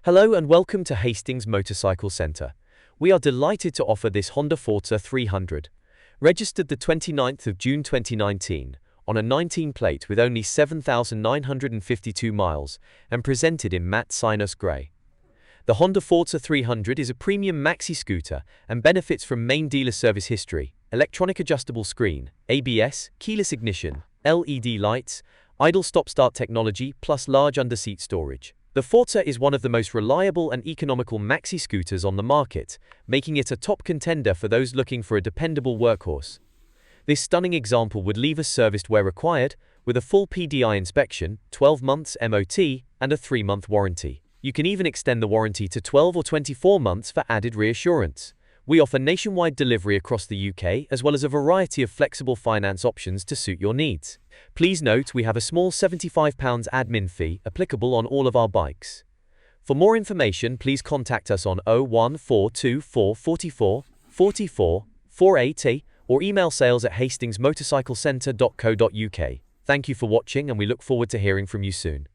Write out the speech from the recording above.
Hello and welcome to Hastings Motorcycle Centre. We are delighted to offer this Honda Forza 300, registered the 29th of June 2019, on a 19 plate with only 7,952 miles and presented in Matt Cynos Grey. The Honda Forza 300 is a premium maxi scooter and benefits from main dealer service history, electronic adjustable screen, ABS, keyless ignition, LED lights, idle stop-start technology plus large under-seat storage. The Forza is one of the most reliable and economical maxi scooters on the market, making it a top contender for those looking for a dependable workhorse. This stunning example would leave us serviced where required, with a full PDI inspection, 12 months MOT, and a 3-month warranty. You can even extend the warranty to 12 or 24 months for added reassurance. We offer nationwide delivery across the UK as well as a variety of flexible finance options to suit your needs. Please note we have a small £75 admin fee applicable on all of our bikes. For more information, please contact us on 01424 44 44 480 or email sales@hastingsmotorcyclecentre.co.uk. Thank you for watching and we look forward to hearing from you soon.